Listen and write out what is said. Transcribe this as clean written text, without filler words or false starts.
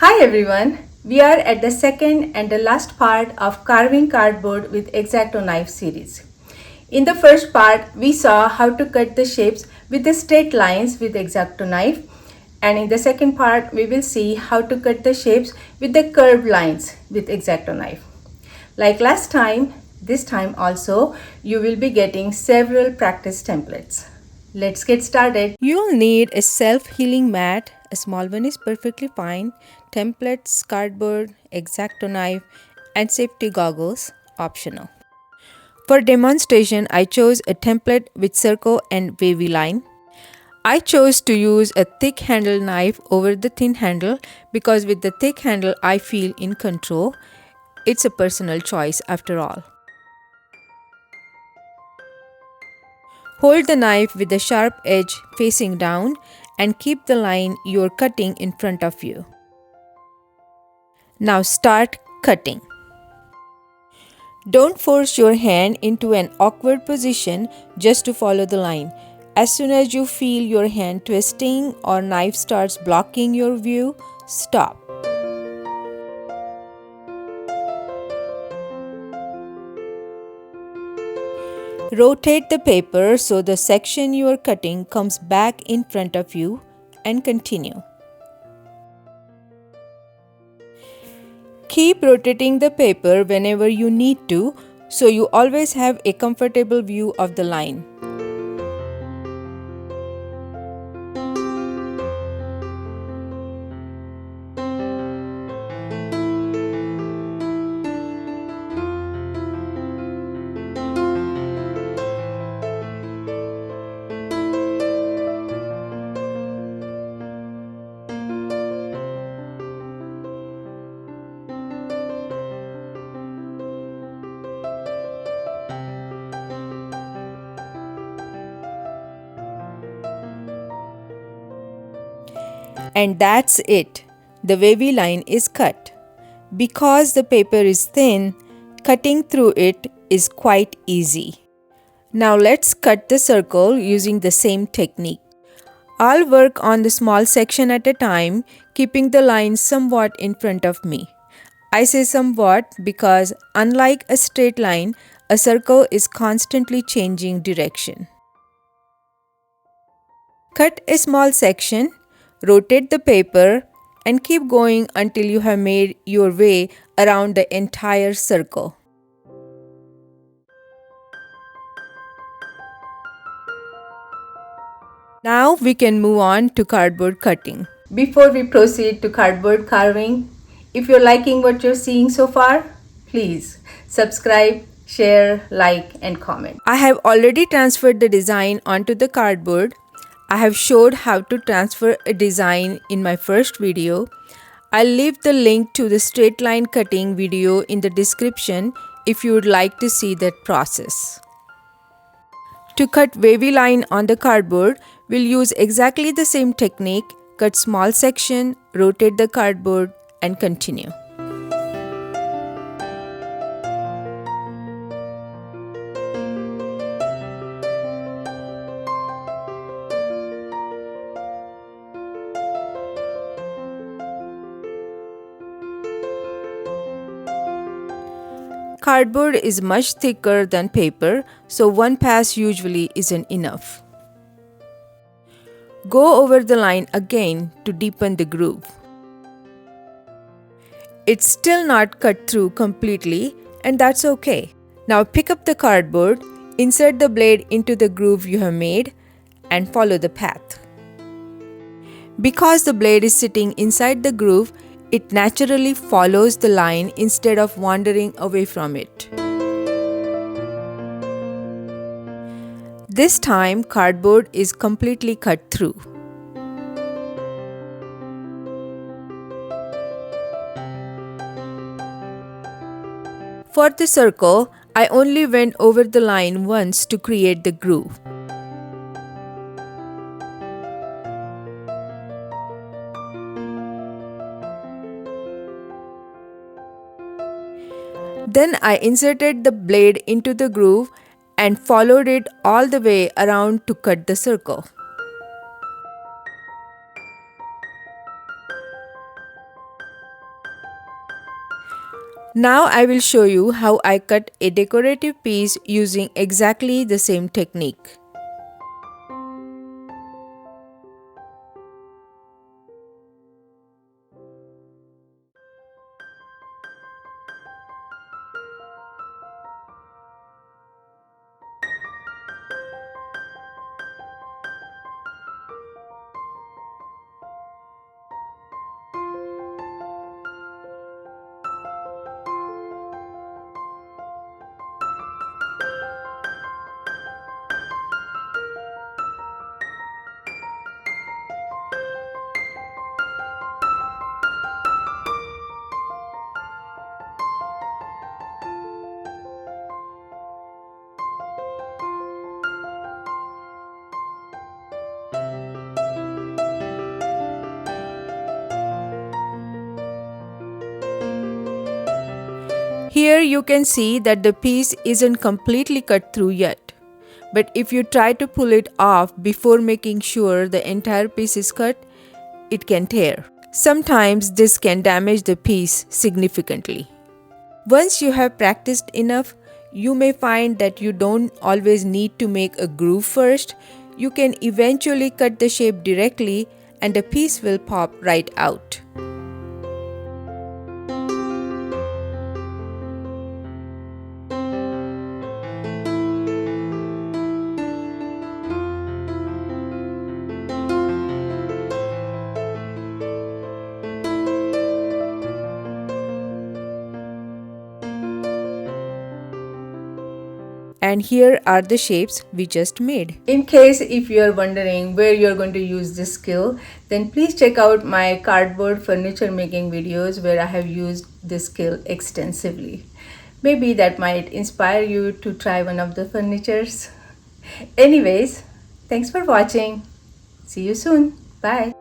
Hi everyone, we are at the second and the last part of carving cardboard with X-Acto knife series. In the first part, we saw how to cut the shapes with the straight lines with X-Acto knife, and in the second part, we will see how to cut the shapes with the curved lines with X-Acto knife. Like last time, this time also, you will be getting several practice templates. Let's get started. You'll need a self-healing mat, a small one is perfectly fine, templates, cardboard, X-acto knife, and safety goggles, optional. For demonstration, I chose a template with circle and wavy line. I chose to use a thick handle knife over the thin handle because with the thick handle I feel in control. It's a personal choice after all. Hold the knife with the sharp edge facing down and keep the line you're cutting in front of you. Now start cutting. Don't force your hand into an awkward position just to follow the line. As soon as you feel your hand twisting or knife starts blocking your view, stop. Rotate the paper so the section you are cutting comes back in front of you and continue. Keep rotating the paper whenever you need to so you always have a comfortable view of the line. And that's it. The wavy line is cut. Because the paper is thin, cutting through it is quite easy. Now let's cut the circle using the same technique. I'll work on the small section at a time, keeping the line somewhat in front of me. I say somewhat because unlike a straight line, a circle is constantly changing direction. Cut a small section, rotate the paper, and keep going until you have made your way around the entire circle. Now we can move on to cardboard cutting. Before we proceed to cardboard carving, if you're liking what you're seeing so far, please subscribe, share, like, and comment. I have already transferred the design onto the cardboard. I have showed how to transfer a design in my first video. I'll leave the link to the straight line cutting video in the description if you would like to see that process. To cut wavy line on the cardboard, we'll use exactly the same technique, cut small section, rotate the cardboard and continue. Cardboard is much thicker than paper, so one pass usually isn't enough. Go over the line again to deepen the groove. It's still not cut through completely, and that's okay. Now pick up the cardboard, insert the blade into the groove you have made, and follow the path. Because the blade is sitting inside the groove, it naturally follows the line instead of wandering away from it. This time, cardboard is completely cut through. For the circle, I only went over the line once to create the groove. Then I inserted the blade into the groove and followed it all the way around to cut the circle. Now I will show you how I cut a decorative piece using exactly the same technique. Here you can see that the piece isn't completely cut through yet. But if you try to pull it off before making sure the entire piece is cut, it can tear. Sometimes this can damage the piece significantly. Once you have practiced enough, you may find that you don't always need to make a groove first. You can eventually cut the shape directly and the piece will pop right out. And here are the shapes we just made. In case if you are wondering where you are going to use this skill, then please check out my cardboard furniture making videos where I have used this skill extensively. Maybe that might inspire you to try one of the furnitures. Anyways, thanks for watching. See you soon. Bye.